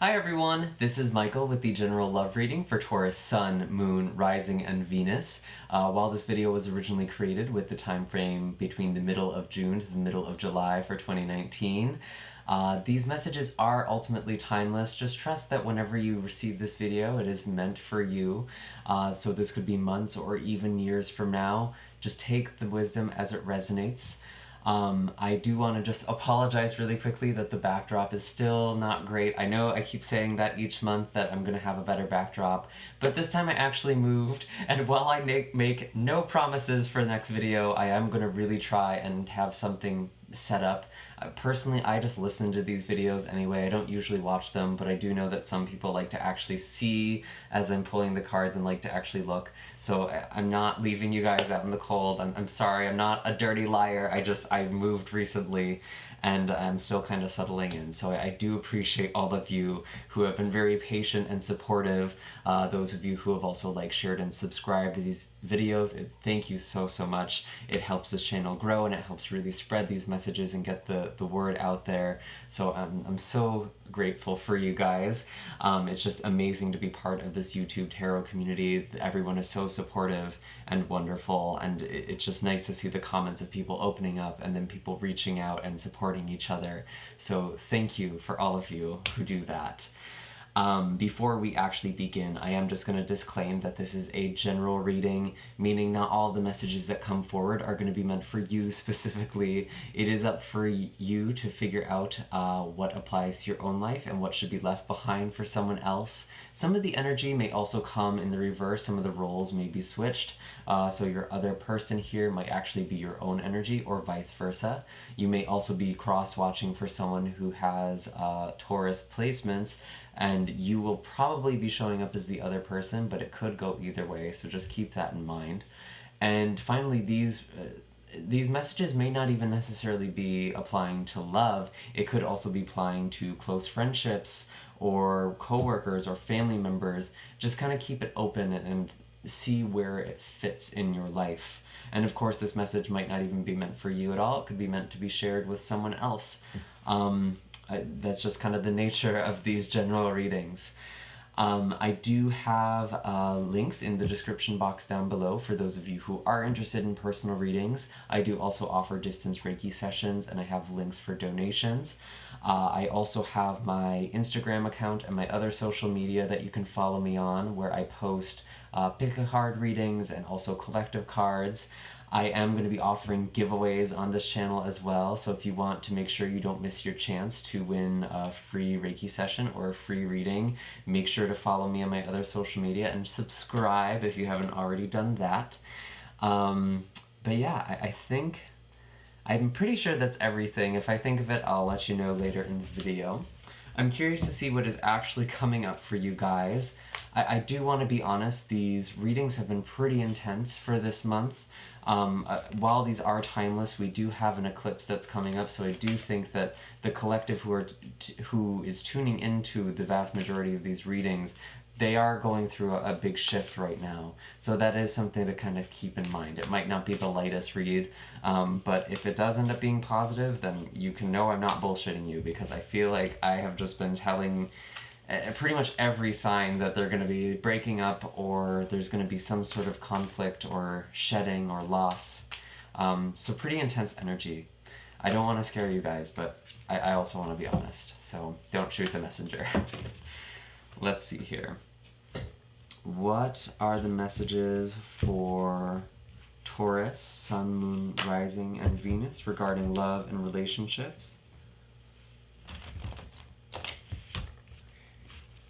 Hi everyone, this is Michael with the general love reading for Taurus Sun, Moon, Rising, and Venus. While this video was originally created with the time frame between the middle of June to the middle of July for 2019, these messages are ultimately timeless. Just trust that whenever you receive this video, it is meant for you. So this could be months or even years from now. Just take the wisdom as it resonates. I do want to just apologize really quickly that the backdrop is still not great. I know I keep saying that each month that I'm going to have a better backdrop, but this time I actually moved, and while I make no promises for the next video, I am going to really try and have something set up. Personally, I just listen to these videos anyway. I don't usually watch them, but I do know that some people like to actually see as I'm pulling the cards and like to actually look. So I'm not leaving you guys out in the cold. I'm sorry, I'm not a dirty liar. I moved recently and I'm still kind of settling in. So I do appreciate all of you who have been very patient and supportive. Those of you who have also shared and subscribed to these videos, thank you so much. It helps this channel grow and it helps really spread these messages and get the word out there. So I'm so grateful for you guys. It's just amazing to be part of this YouTube tarot community. Everyone is so supportive and wonderful, and it's just nice to see the comments of people opening up and then people reaching out and supporting each other. So thank you for all of you who do that. Before we actually begin, I am just going to disclaim that this is a general reading, meaning not all the messages that come forward are going to be meant for you specifically. It is up for you to figure out what applies to your own life and what should be left behind for someone else. Some of the energy may also come in the reverse. Some of the roles may be switched. So your other person here might actually be your own energy or vice versa. You may also be cross-watching for someone who has Taurus placements, and you will probably be showing up as the other person, but it could go either way, so just keep that in mind. And finally, these messages may not even necessarily be applying to love. It could also be applying to close friendships or coworkers or family members. Just kind of keep it open and see where it fits in your life. And of course, this message might not even be meant for you at all. It could be meant to be shared with someone else. That's just kind of the nature of these general readings. I do have links in the description box down below for those of you who are interested in personal readings. I do also offer distance Reiki sessions, and I have links for donations. I also have my Instagram account and my other social media that you can follow me on, where I post pick-a-card readings and also collective cards. I am going to be offering giveaways on this channel as well, so if you want to make sure you don't miss your chance to win a free Reiki session or a free reading, make sure to follow me on my other social media and subscribe if you haven't already done that. But yeah, I'm pretty sure that's everything. If I think of it, I'll let you know later in the video. I'm curious to see what is actually coming up for you guys. I do want to be honest, these readings have been pretty intense for this month. While these are timeless, we do have an eclipse that's coming up, so I do think that the collective who is tuning into the vast majority of these readings, they are going through a big shift right now. So that is something to kind of keep in mind. It might not be the lightest read, but if it does end up being positive, then you can know I'm not bullshitting you, because I feel like I have just been telling pretty much every sign that they're going to be breaking up, or there's going to be some sort of conflict or shedding or loss. So pretty intense energy. I don't want to scare you guys, but I also want to be honest, so don't shoot the messenger. Let's see here. What are the messages for Taurus, Sun, Moon, Rising, and Venus regarding love and relationships?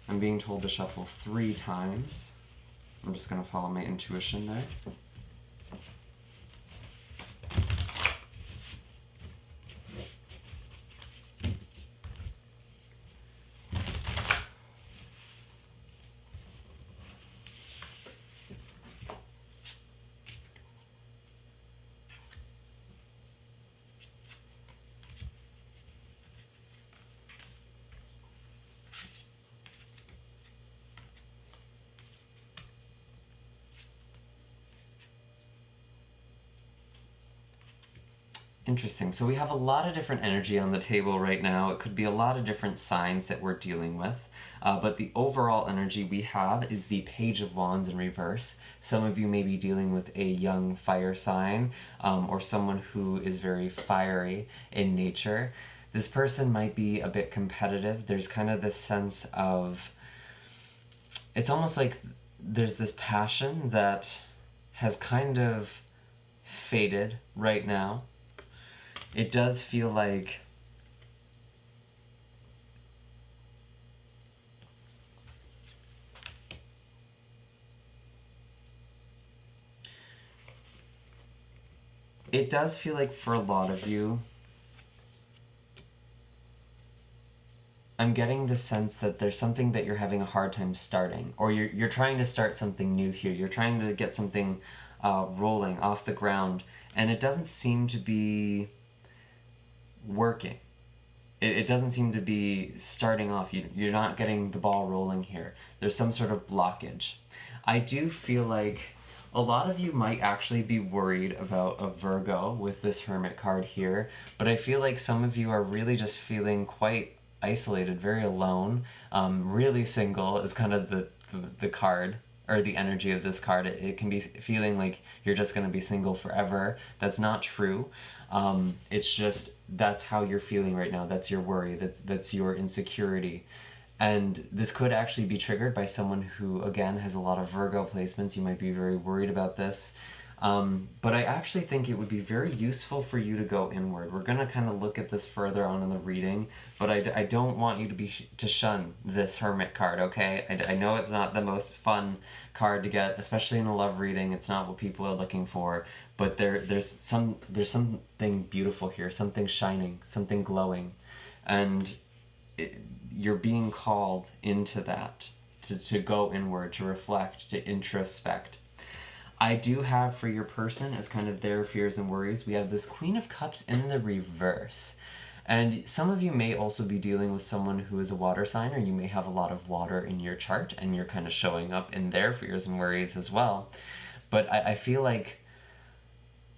I'm being told to shuffle 3 times. I'm just going to follow my intuition there. Interesting. So we have a lot of different energy on the table right now. It could be a lot of different signs that we're dealing with. But the overall energy we have is the Page of Wands in reverse. Some of you may be dealing with a young fire sign, or someone who is very fiery in nature. This person might be a bit competitive. There's kind of this sense of, it's almost like there's this passion that has kind of faded right now. It does feel like for a lot of you, I'm getting the sense that there's something that you're having a hard time starting, or you're trying to start something new here. You're trying to get something rolling off the ground, and it doesn't seem to be working. It doesn't seem to be starting off. You're not getting the ball rolling here. There's some sort of blockage. I do feel like a lot of you might actually be worried about a Virgo with this Hermit card here, but I feel like some of you are really just feeling quite isolated, very alone. Really single is kind of the card, or the energy of this card. It can be feeling like you're just going to be single forever. That's not true. It's just, that's how you're feeling right now. That's your worry. That's your insecurity. And this could actually be triggered by someone who, again, has a lot of Virgo placements. You might be very worried about this. But I actually think it would be very useful for you to go inward. We're going to kind of look at this further on in the reading, but I don't want you to shun this Hermit card, okay? I know it's not the most fun card to get, especially in a love reading. It's not what people are looking for, but there's something beautiful here, something shining, something glowing, and you're being called into that, to go inward, to reflect, to introspect. I do have for your person, as kind of their fears and worries, we have this Queen of Cups in the reverse. And some of you may also be dealing with someone who is a water sign, or you may have a lot of water in your chart, and you're kind of showing up in their fears and worries as well. But I feel like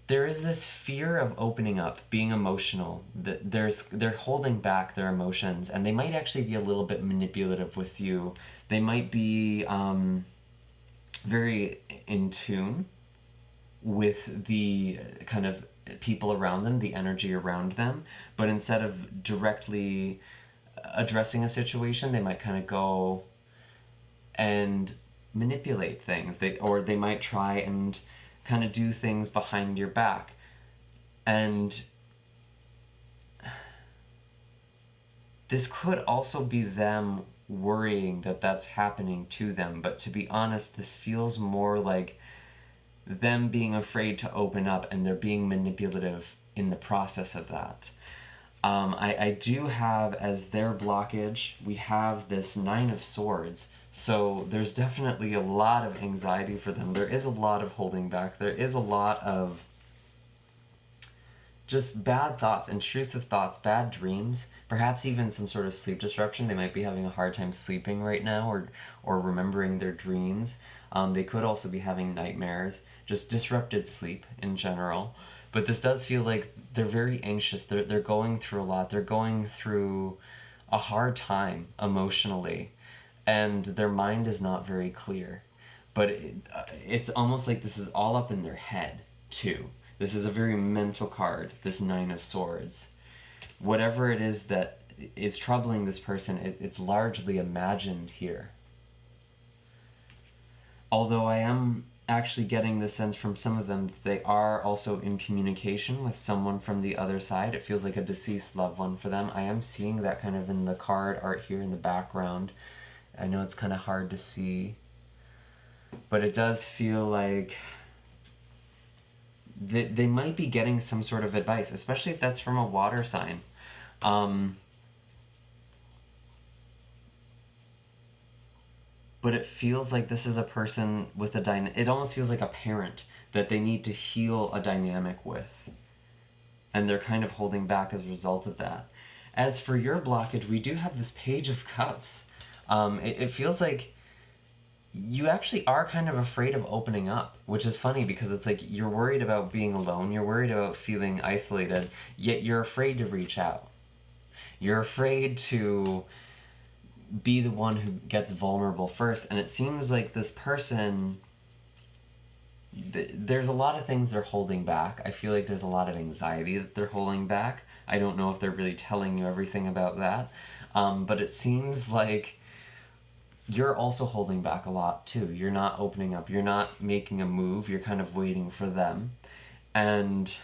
there is this fear of opening up, being emotional. They're holding back their emotions, and they might actually be a little bit manipulative with you. They might be very in tune with the kind of people around them, the energy around them, but instead of directly addressing a situation, they might kind of go and manipulate things. Or they might try and kind of do things behind your back. And this could also be them worrying that that's happening to them, but to be honest, this feels more like them being afraid to open up, and they're being manipulative in the process of that. I do have, as their blockage, we have this Nine of Swords. So there's definitely a lot of anxiety for them. There is a lot of holding back. There is a lot of just bad thoughts, intrusive thoughts, bad dreams, perhaps even some sort of sleep disruption. They might be having a hard time sleeping right now, or remembering their dreams. They could also be having nightmares, just disrupted sleep in general. But this does feel like they're very anxious. They're going through a lot. They're going through a hard time emotionally, and their mind is not very clear. But it's almost like this is all up in their head, too. This is a very mental card, this Nine of Swords. Whatever it is that is troubling this person, it's largely imagined here. Although I am actually getting the sense from some of them that they are also in communication with someone from the other side. It feels like a deceased loved one for them. I am seeing that kind of in the card art here in the background. I know it's kind of hard to see, but it does feel like they might be getting some sort of advice, especially if that's from a water sign. But it feels like this is a person with a it almost feels like a parent that they need to heal a dynamic with, and they're kind of holding back as a result of that. As for your blockage, we do have this Page of Cups. It feels like you actually are kind of afraid of opening up, which is funny because it's like you're worried about being alone, you're worried about feeling isolated, yet you're afraid to reach out. You're afraid to be the one who gets vulnerable first, and it seems like this person, there's a lot of things they're holding back. I feel like there's a lot of anxiety that they're holding back. I don't know if they're really telling you everything about that, but it seems like you're also holding back a lot too. You're not opening up, you're not making a move, you're kind of waiting for them. And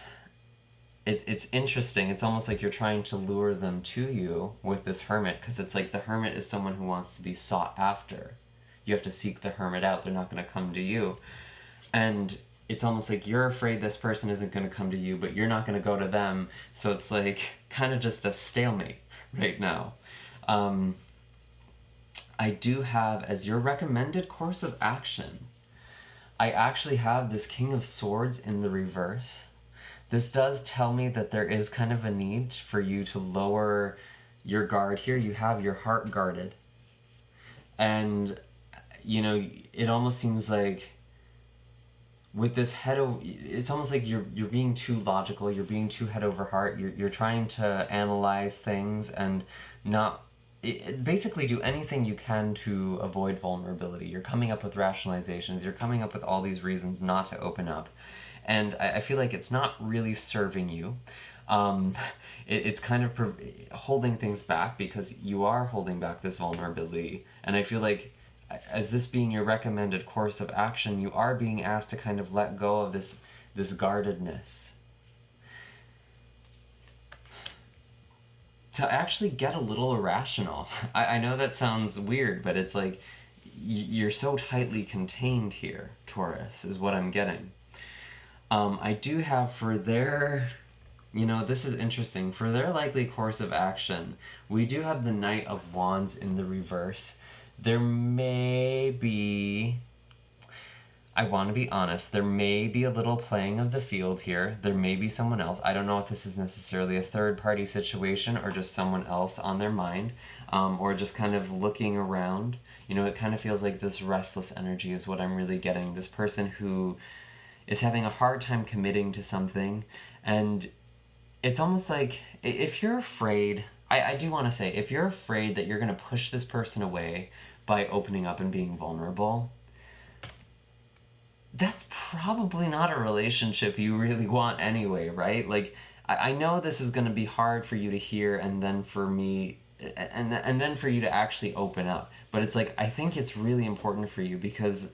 it's interesting. It's almost like you're trying to lure them to you with this hermit, because it's like the hermit is someone who wants to be sought after. You have to seek the hermit out, they're not going to come to you. And it's almost like you're afraid this person isn't going to come to you, but you're not going to go to them. So it's like kind of just a stalemate right now. I do have, as your recommended course of action, I actually have this King of Swords in the reverse. This does tell me that there is kind of a need for you to lower your guard here. You have your heart guarded. And, you know, it almost seems like with this it's almost like you're being too logical, you're being too head over heart, you're trying to analyze things and not basically do anything you can to avoid vulnerability. You're coming up with rationalizations, you're coming up with all these reasons not to open up. And I feel like it's not really serving you. It's kind of holding things back because you are holding back this vulnerability. And I feel like, as this being your recommended course of action, you are being asked to kind of let go of this guardedness. To actually get a little irrational. I know that sounds weird, but it's like you're so tightly contained here, Taurus, is what I'm getting. I do have for their, this is interesting. For their likely course of action, we do have the Knight of Wands in the reverse. There may be, I want to be honest, there may be a little playing of the field here. There may be someone else. I don't know if this is necessarily a third party situation or just someone else on their mind, or just kind of looking around. It kind of feels like this restless energy is what I'm really getting. This person who is having a hard time committing to something, and it's almost like if you're afraid, I do want to say, if you're afraid that you're going to push this person away by opening up and being vulnerable, that's probably not a relationship you really want anyway, right? Like, I know this is going to be hard for you to hear, and then for me, and then for you to actually open up. But it's like, I think it's really important for you because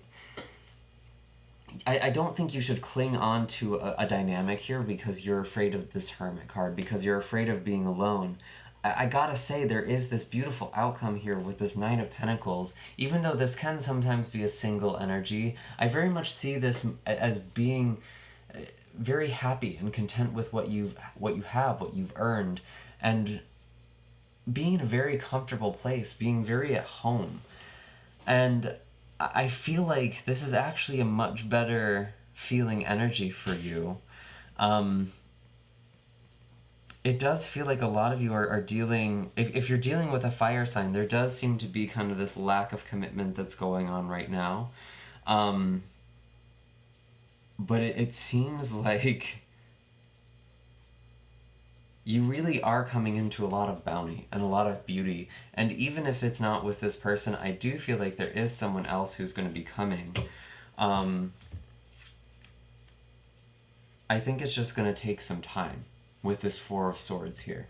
I don't think you should cling on to a dynamic here because you're afraid of this hermit card, because you're afraid of being alone. I gotta say, there is this beautiful outcome here with this Nine of Pentacles. Even though this can sometimes be a single energy, I very much see this as being very happy and content with what you have, what you've earned, and being in a very comfortable place, being very at home. And I feel like this is actually a much better feeling energy for you. It does feel like a lot of you are dealing, if you're dealing with a fire sign, there does seem to be kind of this lack of commitment that's going on right now. But it seems like you really are coming into a lot of bounty and a lot of beauty. And even if it's not with this person, I do feel like there is someone else who's going to be coming. I think it's just going to take some time with this Four of Swords here.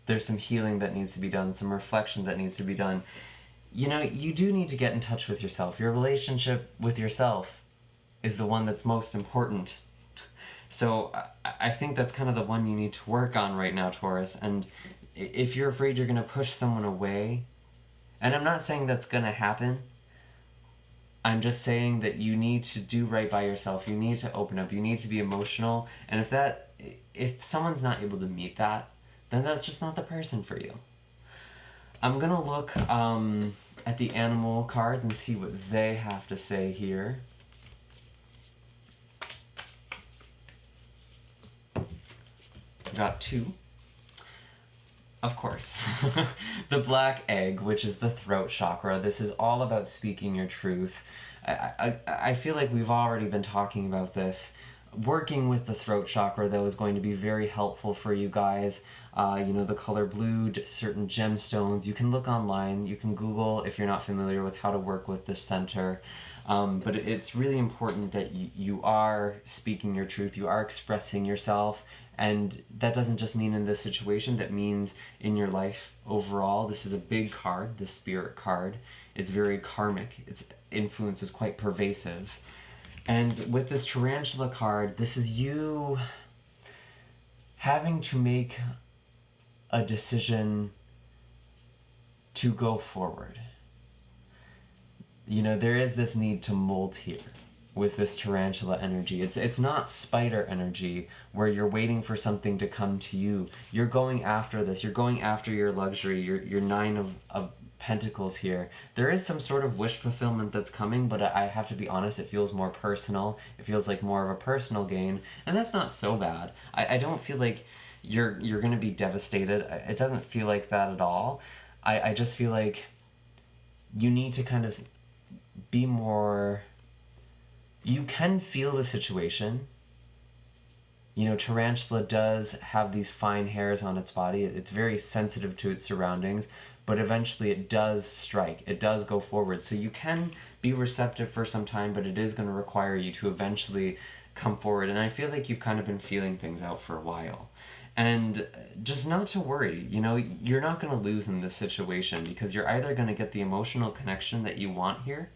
There's some healing that needs to be done, some reflection that needs to be done. You do need to get in touch with yourself. Your relationship with yourself is the one that's most important. So I think that's kind of the one you need to work on right now, Taurus. And if you're afraid you're going to push someone away, and I'm not saying that's going to happen, I'm just saying that you need to do right by yourself. You need to open up. You need to be emotional. And if someone's not able to meet that, then that's just not the person for you. I'm going to look at the animal cards and see what they have to say here. Got two. Of course. The black egg, which is the throat chakra, this is all about speaking your truth. I feel like we've already been talking about this. Working with the throat chakra, though, is going to be very helpful for you guys. You know, the color blue, certain gemstones. You can look online, you can Google if you're not familiar with how to work with this center. But it's really important that you are speaking your truth, you are expressing yourself, and that doesn't just mean in this situation, that means in your life overall. This is a big card, the spirit card. It's very karmic, its influence is quite pervasive. And with this tarantula card, this is you having to make a decision to go forward. You know, there is this need to molt here with this tarantula energy. It's not spider energy where you're waiting for something to come to you. You're going after this. You're going after your luxury. Your nine of pentacles here. There is some sort of wish fulfillment that's coming, but I have to be honest, it feels more personal. It feels like more of a personal gain, and that's not so bad. I don't feel like you're gonna be devastated. It doesn't feel like that at all. I just feel like you need to kind of be more, you can feel the situation. You know, tarantula does have these fine hairs on its body. It's very sensitive to its surroundings, but eventually it does strike. It does go forward. So you can be receptive for some time, but it is going to require you to eventually come forward. And I feel like you've kind of been feeling things out for a while. And just not to worry, you know, you're not going to lose in this situation, because you're either going to get the emotional connection that you want here,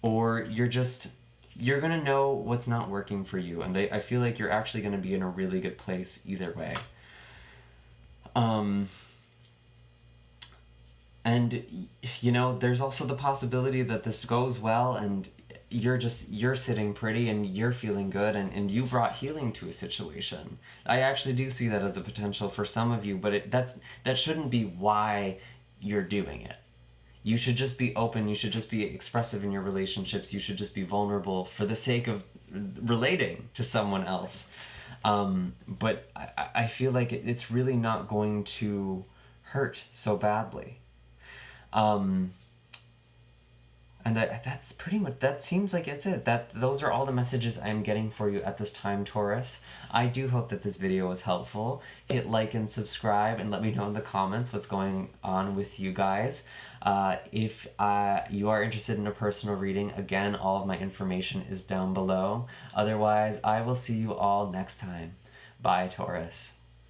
or you're gonna know what's not working for you, and I feel like you're actually gonna be in a really good place either way. Um, and you know, there's also the possibility that this goes well, and you're sitting pretty and you're feeling good, and you brought healing to a situation. I actually do see that as a potential for some of you, but that shouldn't be why you're doing it. You should just be open, you should just be expressive in your relationships, you should just be vulnerable for the sake of relating to someone else. But I feel like it's really not going to hurt so badly. Um, and that's pretty much, that seems like it's it. Those are all the messages I'm getting for you at this time, Taurus. I do hope that this video was helpful. Hit like and subscribe, and let me know in the comments what's going on with you guys. If you are interested in a personal reading, again, all of my information is down below. Otherwise, I will see you all next time. Bye, Taurus.